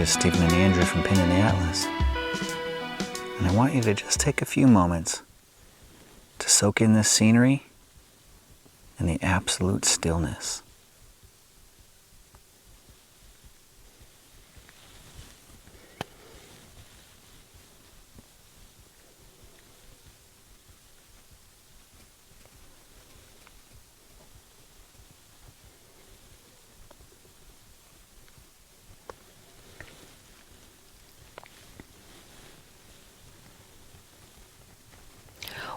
is Stephen and Andrew from Pin in the Atlas. And I want you to just take a few moments to soak in this scenery and the absolute stillness.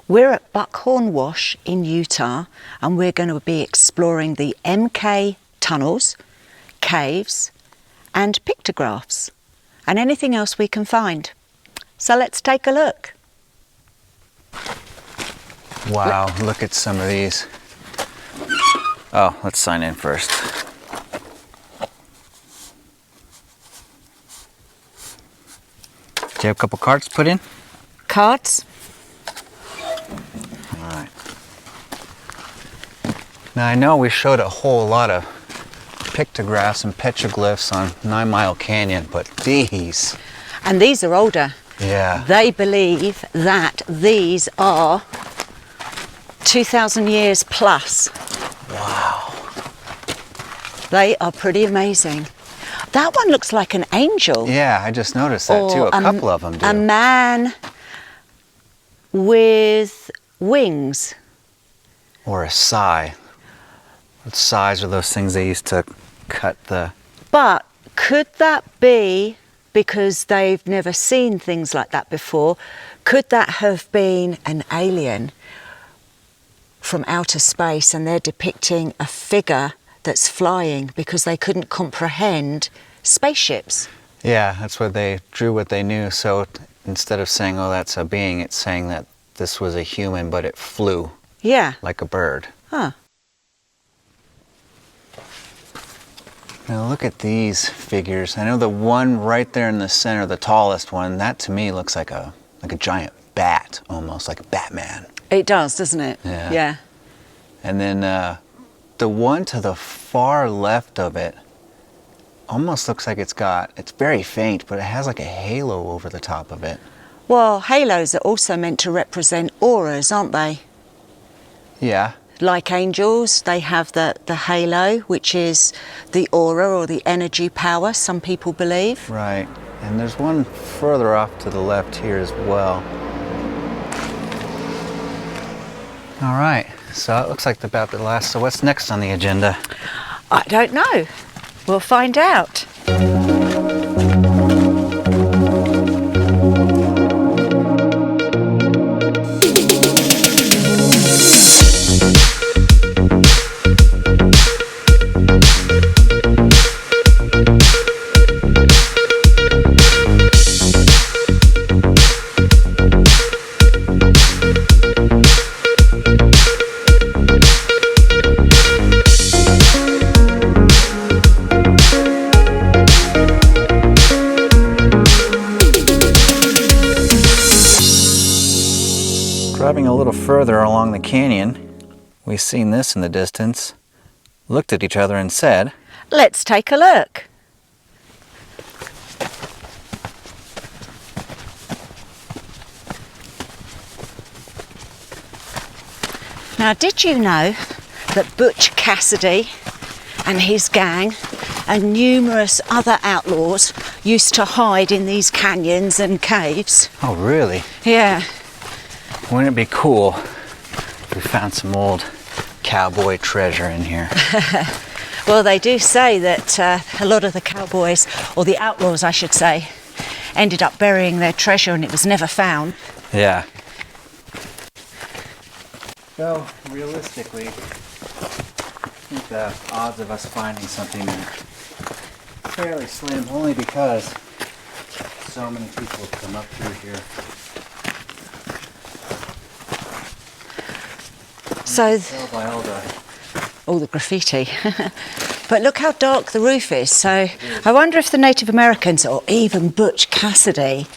We're at Buckhorn Wash in Utah, and we're going to be exploring the MK tunnels, caves, and pictographs, and anything else we can find. So let's take a look. Wow, look at some of these. Oh, let's sign in first. Do you have a couple cards to put in? Cards? Alright. Now I know we showed a whole lot of pictographs and petroglyphs on 9 Mile Canyon, but these... And these are older. Yeah. They believe that these are 2,000 years plus. Wow. They are pretty amazing. That one looks like an angel. Yeah, I just noticed that too. A couple of them do. A man with wings. Or a sai. Sais are those things they used to cut the... But could that be, because they've never seen things like that before, could that have been an alien from outer space and they're depicting a figure that's flying because they couldn't comprehend spaceships? Yeah, that's what they drew, what they knew. So instead of saying, oh, that's a being, it's saying that this was a human, but it flew. Yeah. Like a bird. Huh. Now look at these figures. I know the one right there in the center, the tallest one, that to me looks like a giant bat, almost like a Batman. It does, doesn't it? Yeah. Yeah. And then the one to the far left of it almost looks like it's very faint, but it has like a halo over the top of it. Well, halos are also meant to represent auras, aren't they? Yeah. Like angels, they have the halo, which is the aura or the energy power, some people believe. Right. And there's one further off to the left here as well. All right. So it looks like about the last. So what's next on the agenda? I don't know. We'll find out. Driving a little further along the canyon, we seen this in the distance, looked at each other and said, Let's take a look. Now, did you know that Butch Cassidy and his gang and numerous other outlaws used to hide in these canyons and caves? oh really? Yeah. Wouldn't it be cool if we found some old cowboy treasure in here? Well, they do say that a lot of the cowboys, or the outlaws I should say, ended up burying their treasure and it was never found. Yeah. So, realistically, I think the odds of us finding something are fairly slim, only because so many people have come up through here. So, Tell by all the graffiti. But look how dark the roof is. So I wonder if the Native Americans, or even Butch Cassidy,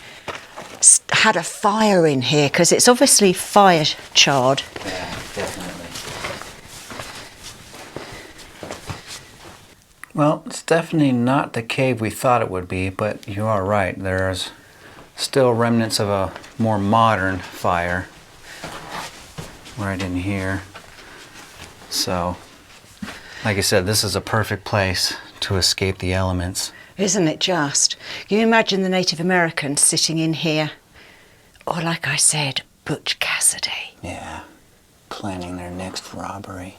had a fire in here, because it's obviously fire charred. Yeah, definitely. Well, it's definitely not the cave we thought it would be, but you are right. There's still remnants of a more modern fire right in here. So, like I said, this is a perfect place to escape the elements. Isn't it just? You imagine the Native Americans sitting in here, or like I said, Butch Cassidy. Yeah, planning their next robbery.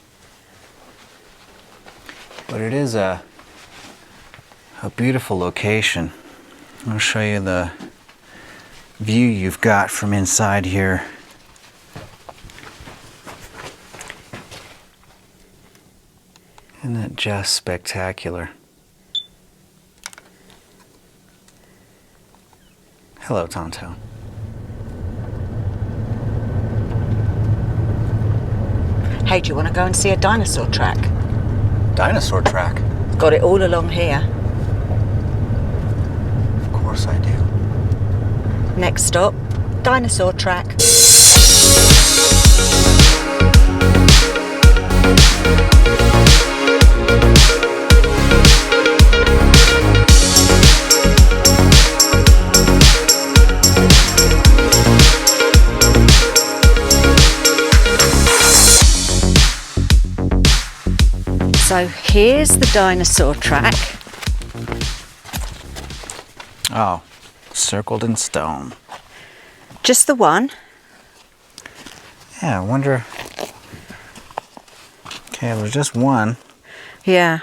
But it is a beautiful location. I'll show you the view you've got from inside here. Isn't that just spectacular? Hello, Tonto. Hey, do you want to go and see a dinosaur track? Dinosaur track? Got it all along here. Of course I do. Next stop, dinosaur track. So here's the dinosaur track. Oh, circled in stone. Just the one. Yeah, I wonder. Okay, there's just one. Yeah.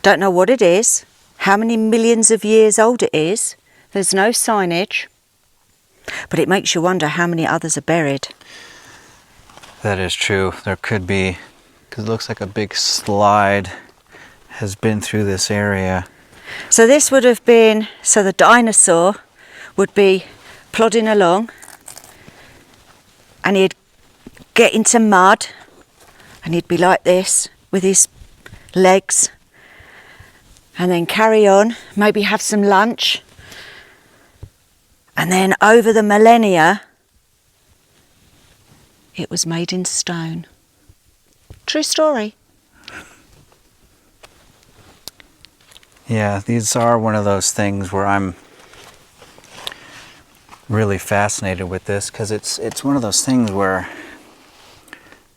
Don't know what it is, how many millions of years old it is. There's no signage. But it makes you wonder how many others are buried. That is true. There could be, because it looks like a big slide has been through this area. So this would have been, so the dinosaur would be plodding along and he'd get into mud and he'd be like this with his legs and then carry on, maybe have some lunch, and then over the millennia it was made in stone. True story. Yeah, these are one of those things where I'm really fascinated with this, because it's one of those things where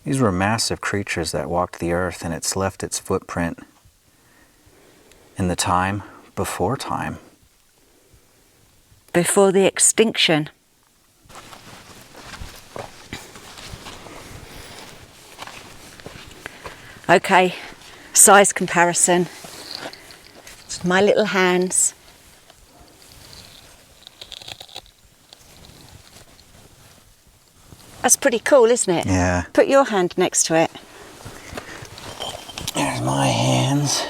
these were massive creatures that walked the earth, and it's left its footprint in the time before time. Before the extinction. Okay, size comparison. It's my little hands. That's pretty cool, isn't it? Yeah. Put your hand next to it. There's my hands.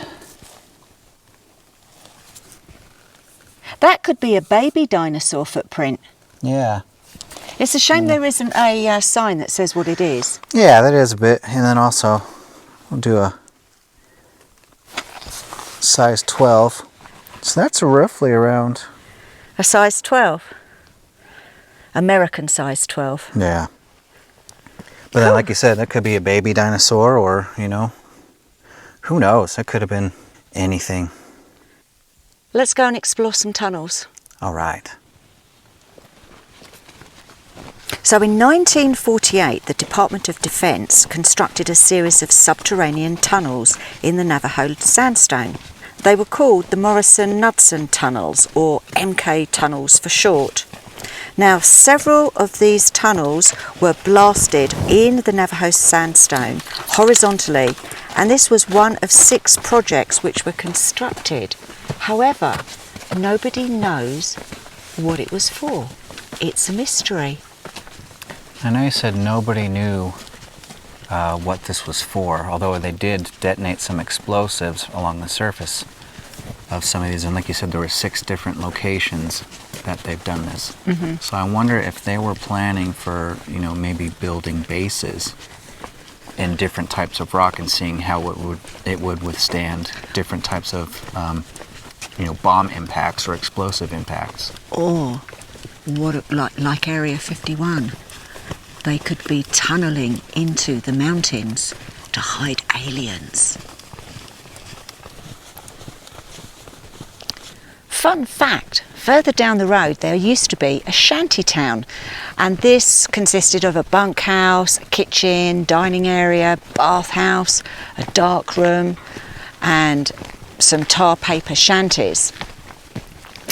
That could be a baby dinosaur footprint. Yeah. It's a shame there isn't a sign that says what it is. Yeah, that is a bit. And then also, we'll do a size 12. So that's roughly around. A size 12. American size 12. Yeah. But then, like you said, that could be a baby dinosaur, or, you know, who knows? That could have been anything. Let's go and explore some tunnels. All right. So in 1948, the Department of Defense constructed a series of subterranean tunnels in the Navajo sandstone. They were called the Morrison-Knudsen tunnels, or MK tunnels for short. Now, several of these tunnels were blasted in the Navajo sandstone horizontally, and this was one of 6 projects which were constructed. However, nobody knows what it was for. It's a mystery. I know you said nobody knew what this was for, although they did detonate some explosives along the surface of some of these. And like you said, there were 6 different locations that they've done this. Mm-hmm. So I wonder if they were planning for, you know, maybe building bases in different types of rock and seeing how it would withstand different types of, you know, bomb impacts or explosive impacts. Or what, like Area 51. They could be tunnelling into the mountains to hide aliens. fun fact, further down the road there used to be a shanty town, and this consisted of a bunkhouse, a kitchen, dining area, bathhouse, a dark room and some tar paper shanties.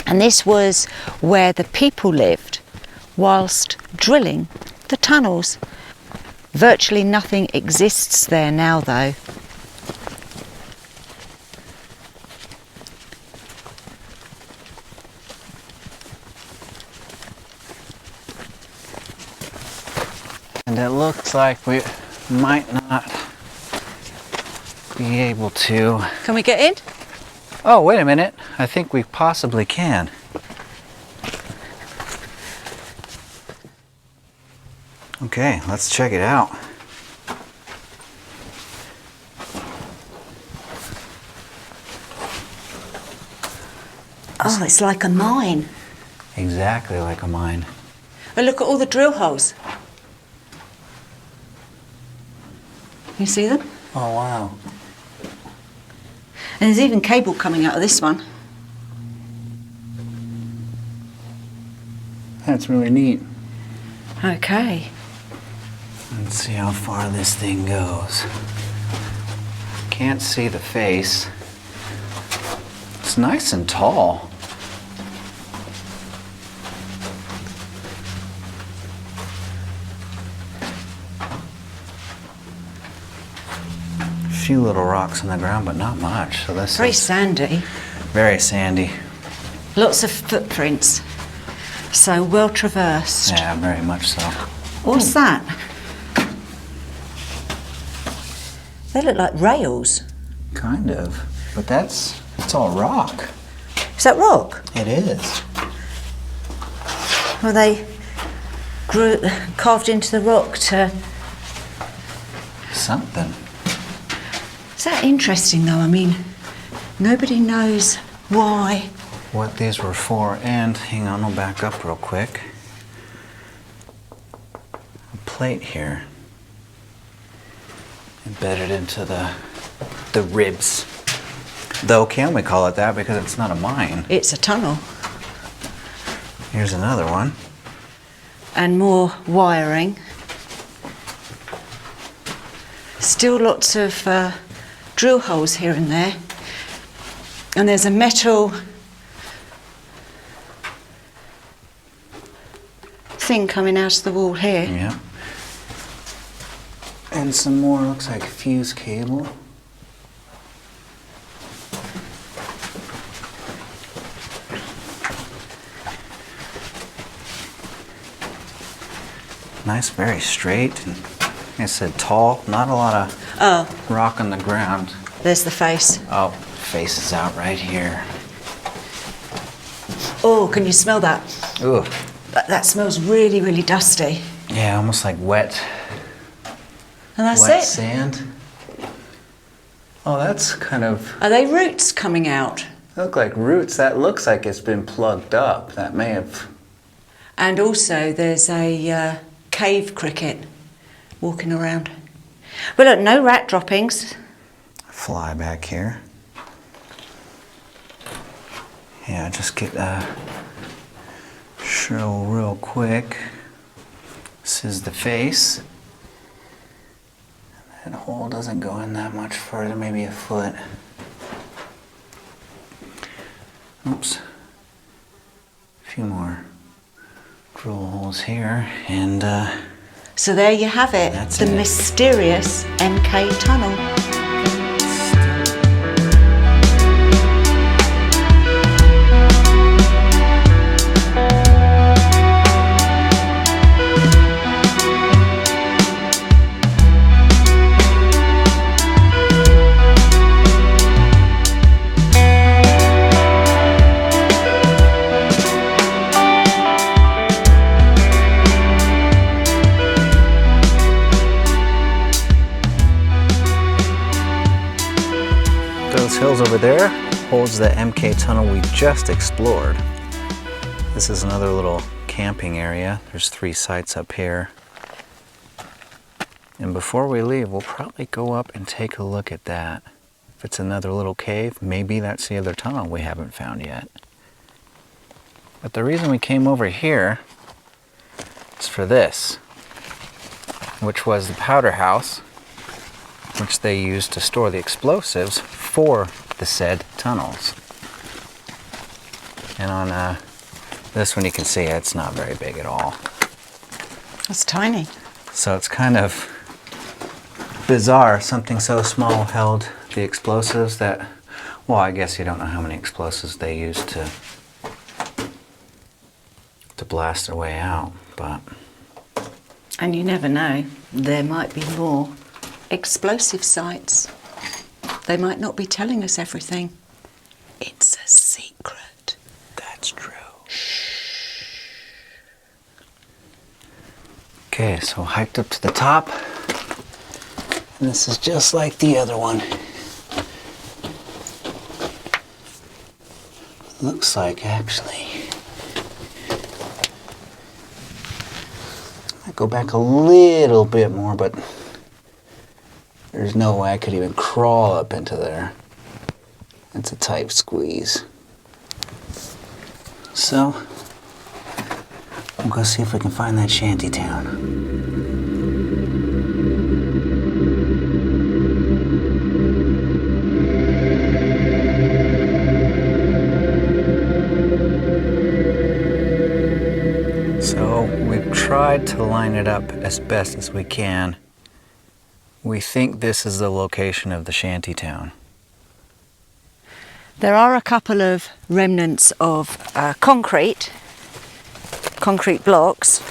And this was where the people lived whilst drilling the tunnels. Virtually nothing exists there now though. And it looks like we might not be able to. Can we get in? Oh, wait a minute. I think we possibly can. Okay, let's check it out. Oh, it's like a mine. Exactly like a mine. And look at all the drill holes. You see them? Oh, wow. And there's even cable coming out of this one. That's really neat. Okay. Let's see how far this thing goes. Can't see the face. It's nice and tall. A few little rocks on the ground, but not much. So this Very is sandy. very sandy. Lots of footprints. So well traversed. Yeah, very much so. What's that? They look like rails. Kind of. But it's all rock. Is that rock? It is. Well, they carved into the rock to... Something. Is that interesting though? I mean, nobody knows why. What these were for, and hang on, I'll back up real quick. A plate here. Embedded into the ribs. Though, can we call it that because it's not a mine? It's a tunnel. Here's another one. And more wiring. Still lots of drill holes here and there. And there's a metal thing coming out of the wall here. Yeah. And some more, looks like fuse cable. Nice, very straight, and like I said, tall. Not a lot of rock on the ground. There's the face. Oh, face is out right here. Oh, can you smell that? Ooh. That smells really, really dusty. Yeah, almost like wet. And that's wet it. Sand. Oh, that's kind of. Are they roots coming out? Look like roots. That looks like it's been plugged up. That may have. And also there's a cave cricket walking around. Well, look, no rat droppings. Fly back here. Yeah, just get show real quick. This is the face. That hole doesn't go in that much further, maybe a foot. Oops. A few more drill holes here, and so there you have it, that's the it. mysterious MK Tunnel. Those hills over there holds the MK tunnel we just explored. This is another little camping area. There's 3 sites up here. And before we leave, we'll probably go up and take a look at that. If it's another little cave, maybe that's the other tunnel we haven't found yet. But the reason we came over here is for this, which was the powder house, which they used to store the explosives for the said tunnels. And on this one you can see it's not very big at all. It's tiny. So it's kind of bizarre, something so small held the explosives that, well, I guess you don't know how many explosives they used to blast their way out, but... And you never know, there might be more explosive sites. They might not be telling us everything. It's a secret. That's true. Okay, so hiked up to the top, and this is just like the other one. Looks like, actually. I go back a little bit more, but there's no way I could even crawl up into there. It's a tight squeeze. So, I'm gonna see if we can find that shanty town. So, we've tried to line it up as best as we can. We think this is the location of the shanty town. There are a couple of remnants of concrete blocks.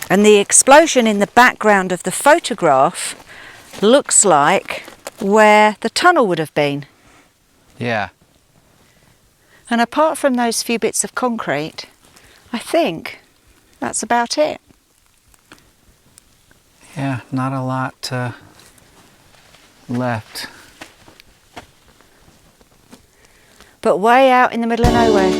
And the explosion in the background of the photograph looks like where the tunnel would have been. Yeah. And apart from those few bits of concrete, I think that's about it. Yeah, not a lot left. But way out in the middle of nowhere.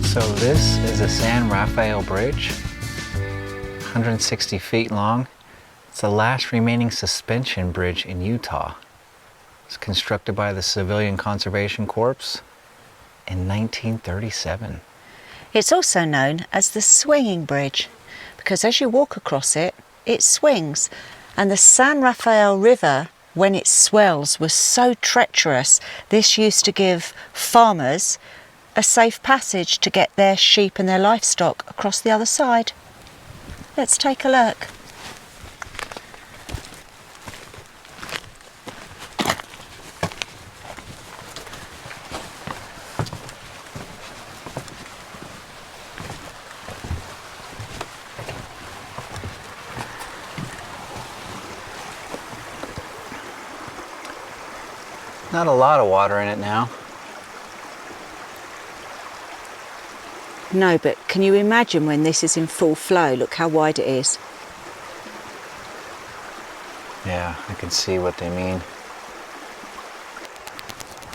So this is a San Rafael Bridge, 160 feet long. It's the last remaining suspension bridge in Utah. It's constructed by the Civilian Conservation Corps in 1937. It's also known as the swinging bridge because as you walk across it, it swings. And the San Rafael River, when it swells, was so treacherous, this used to give farmers a safe passage to get their sheep and their livestock across the other side. Let's take a look. Not a lot of water in it now. No, but can you imagine when this is in full flow? Look how wide it is. Yeah, I can see what they mean.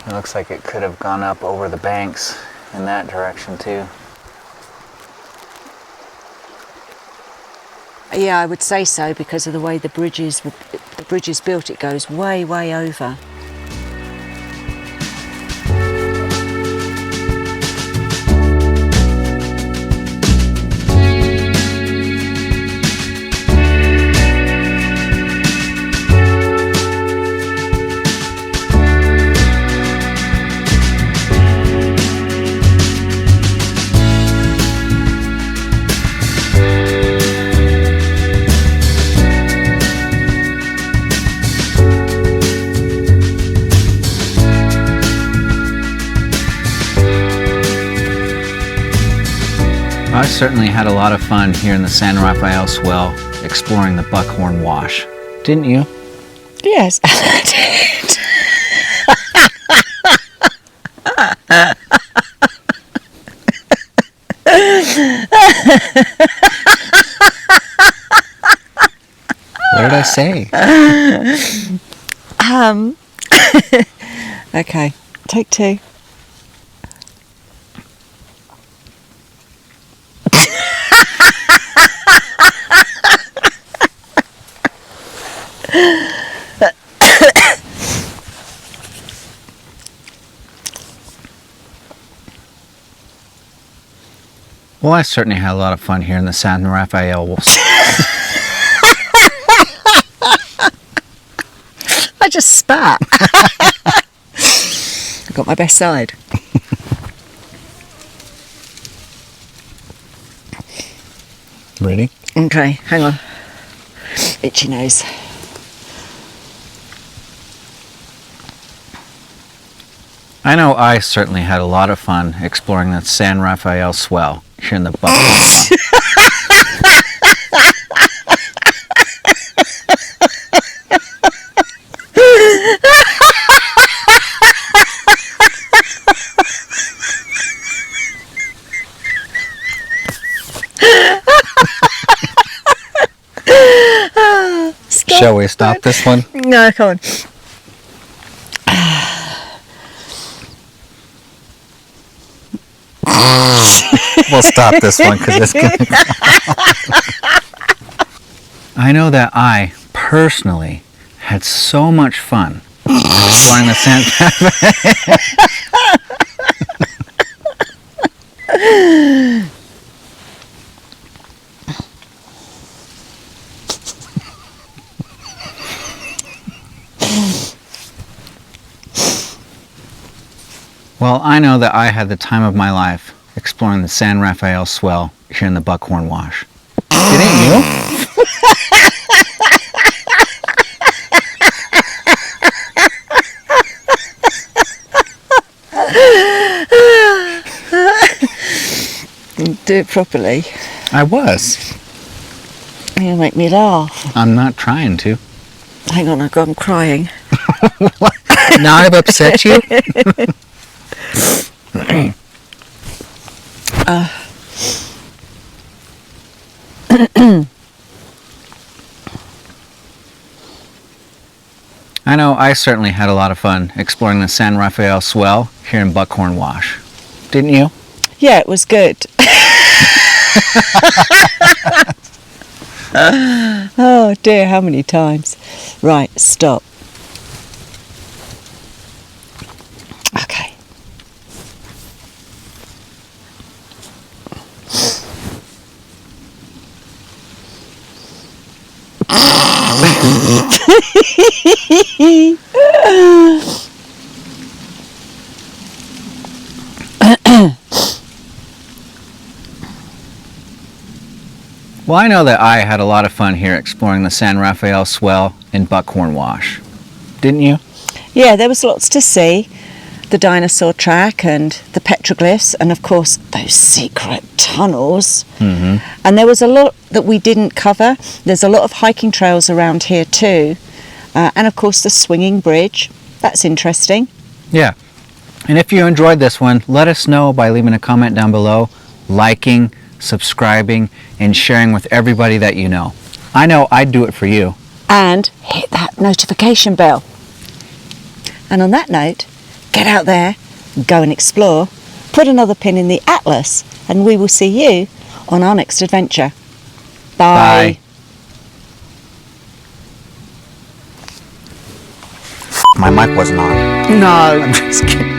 It looks like it could have gone up over the banks in that direction too. Yeah, I would say so because of the way the bridge is built. It goes way, way over. I certainly had a lot of fun here in the San Rafael Swell exploring the Buckhorn Wash. Didn't you? Yes, I did. What did I say. Okay, take 2. Well, I certainly had a lot of fun here in the San Rafael. I just spat. I got my best side. Ready? Okay, hang on. Itchy nose. I know I certainly had a lot of fun exploring the San Rafael swell here in the Buckhorn Wash. Shall we stop this one? No, come on. We'll stop this one because it's going to. I know that I personally had so much fun exploring the San Well, I know that I had the time of my life exploring the San Rafael swell here in the Buckhorn Wash. Didn't you? Do it properly. I was. You make me laugh. I'm not trying to. Hang on, I'm crying. Now I've upset you? I know I certainly had a lot of fun exploring the San Rafael swell here in Buckhorn Wash. Didn't you? Yeah, it was good. Oh dear, how many times? Right, stop. Okay. Well, I know that I had a lot of fun here exploring the San Rafael swell in Buckhorn Wash. Didn't you? Yeah, there was lots to see. The dinosaur track and the petroglyphs, and of course those secret tunnels. Mm-hmm. And there was a lot that we didn't cover. There's a lot of hiking trails around here too. And of course the swinging bridge. That's interesting. Yeah. And if you enjoyed this one, let us know by leaving a comment down below, liking, subscribing, and sharing with everybody that you know. I know I'd do it for you. And hit that notification bell. And on that note, get out there, go and explore, put another pin in the atlas, and we will see you on our next adventure. Bye. Bye. My mic wasn't on. No. I'm just kidding.